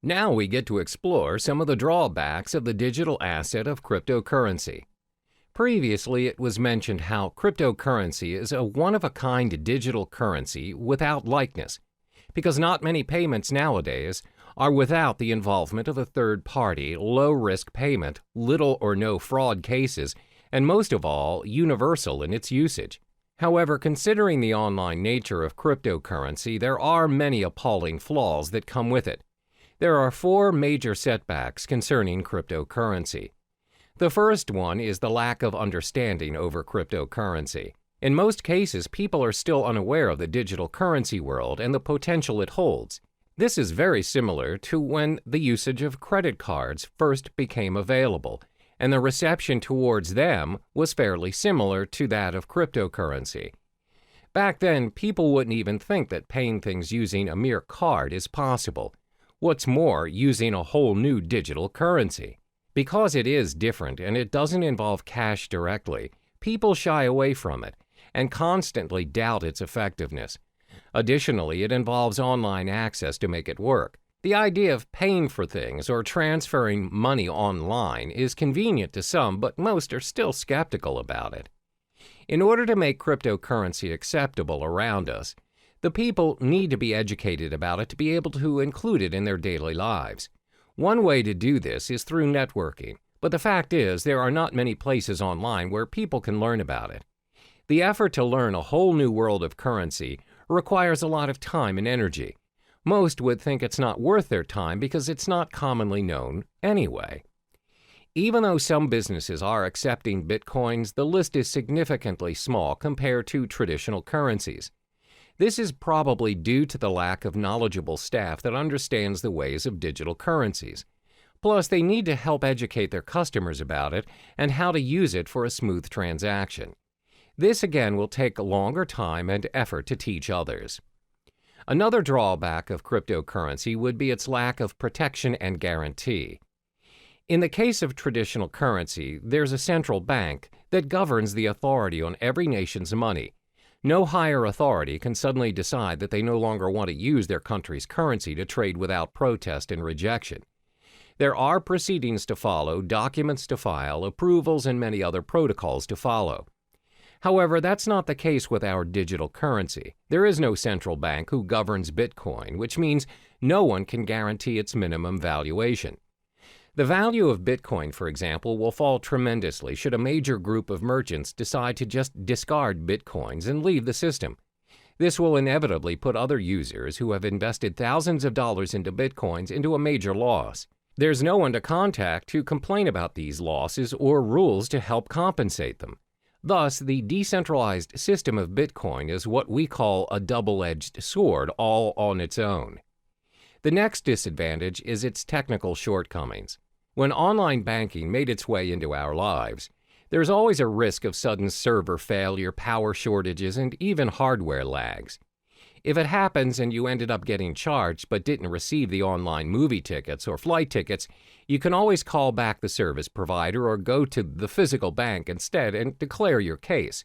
Now we get to explore some of the drawbacks of the digital asset of cryptocurrency. Previously, it was mentioned how cryptocurrency is a one-of-a-kind digital currency without likeness, because not many payments nowadays are without the involvement of a third-party, low-risk payment, little or no fraud cases, and most of all, universal in its usage. However, considering the online nature of cryptocurrency, there are many appalling flaws that come with it. There are four major setbacks concerning cryptocurrency. The first one is the lack of understanding over cryptocurrency. In most cases, people are still unaware of the digital currency world and the potential it holds. This is very similar to when the usage of credit cards first became available, and the reception towards them was fairly similar to that of cryptocurrency. Back then, people wouldn't even think that paying things using a mere card is possible. What's more, using a whole new digital currency. Because it is different and it doesn't involve cash directly, people shy away from it and constantly doubt its effectiveness. Additionally, it involves online access to make it work. The idea of paying for things or transferring money online is convenient to some, but most are still skeptical about it. In order to make cryptocurrency acceptable around us, the people need to be educated about it to be able to include it in their daily lives. One way to do this is through networking, but the fact is there are not many places online where people can learn about it. The effort to learn a whole new world of currency requires a lot of time and energy. Most would think it's not worth their time because it's not commonly known anyway. Even though some businesses are accepting bitcoins, the list is significantly small compared to traditional currencies. This is probably due to the lack of knowledgeable staff that understands the ways of digital currencies. Plus, they need to help educate their customers about it and how to use it for a smooth transaction. This again will take a longer time and effort to teach others. Another drawback of cryptocurrency would be its lack of protection and guarantee. In the case of traditional currency, there's a central bank that governs the authority on every nation's money. No higher authority can suddenly decide that they no longer want to use their country's currency to trade without protest and rejection. There are proceedings to follow, documents to file, approvals, and many other protocols to follow. However, that's not the case with our digital currency. There is no central bank who governs Bitcoin, which means no one can guarantee its minimum valuation. The value of Bitcoin, for example, will fall tremendously should a major group of merchants decide to just discard Bitcoins and leave the system. This will inevitably put other users who have invested thousands of dollars into Bitcoins into a major loss. There's no one to contact to complain about these losses or rules to help compensate them. Thus, the decentralized system of Bitcoin is what we call a double-edged sword all on its own. The next disadvantage is its technical shortcomings. When online banking made its way into our lives, there's always a risk of sudden server failure, power shortages, and even hardware lags. If it happens and you ended up getting charged but didn't receive the online movie tickets or flight tickets, you can always call back the service provider or go to the physical bank instead and declare your case.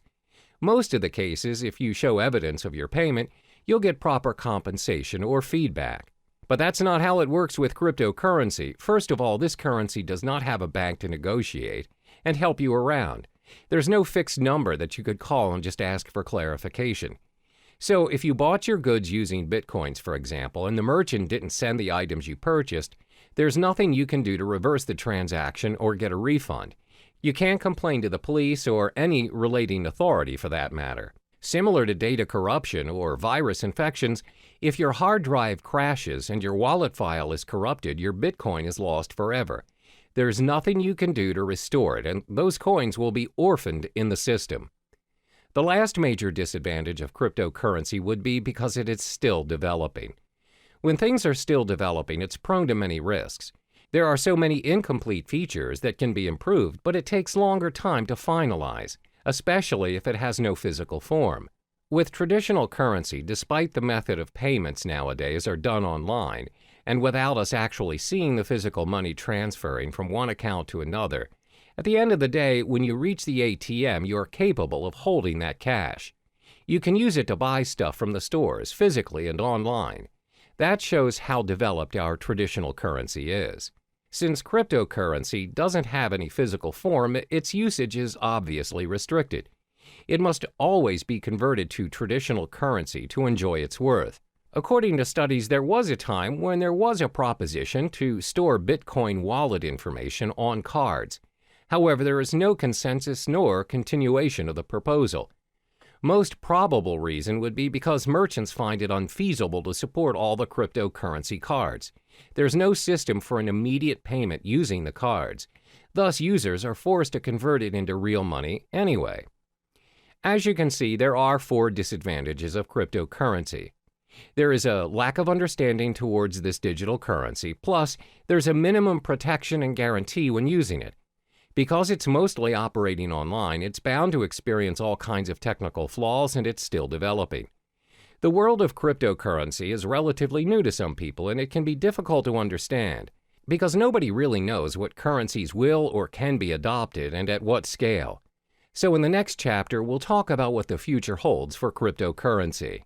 Most of the cases, if you show evidence of your payment, you'll get proper compensation or feedback. But that's not how it works with cryptocurrency. First of all, this currency does not have a bank to negotiate and help you around. There's no fixed number that you could call and just ask for clarification. So if you bought your goods using Bitcoins, for example, and the merchant didn't send the items you purchased, there's nothing you can do to reverse the transaction or get a refund. You can't complain to the police or any relating authority for that matter. Similar to data corruption or virus infections, if your hard drive crashes and your wallet file is corrupted, your Bitcoin is lost forever. There's nothing you can do to restore it, and those coins will be orphaned in the system. The last major disadvantage of cryptocurrency would be because it is still developing. When things are still developing, it's prone to many risks. There are so many incomplete features that can be improved, but it takes longer time to finalize, especially if it has no physical form. With traditional currency, despite the method of payments nowadays are done online, and without us actually seeing the physical money transferring from one account to another, at the end of the day, when you reach the ATM, you are capable of holding that cash. You can use it to buy stuff from the stores, physically and online. That shows how developed our traditional currency is. Since cryptocurrency doesn't have any physical form, its usage is obviously restricted. It must always be converted to traditional currency to enjoy its worth. According to studies, there was a time when there was a proposition to store Bitcoin wallet information on cards. However, there is no consensus nor continuation of the proposal. Most probable reason would be because merchants find it unfeasible to support all the cryptocurrency cards. There's no system for an immediate payment using the cards. Thus, users are forced to convert it into real money anyway. As you can see, there are 4 disadvantages of cryptocurrency. There is a lack of understanding towards this digital currency, plus there's a minimum protection and guarantee when using it. Because it's mostly operating online, it's bound to experience all kinds of technical flaws, and it's still developing. The world of cryptocurrency is relatively new to some people, and it can be difficult to understand, because nobody really knows what currencies will or can be adopted and at what scale. So in the next chapter, we'll talk about what the future holds for cryptocurrency.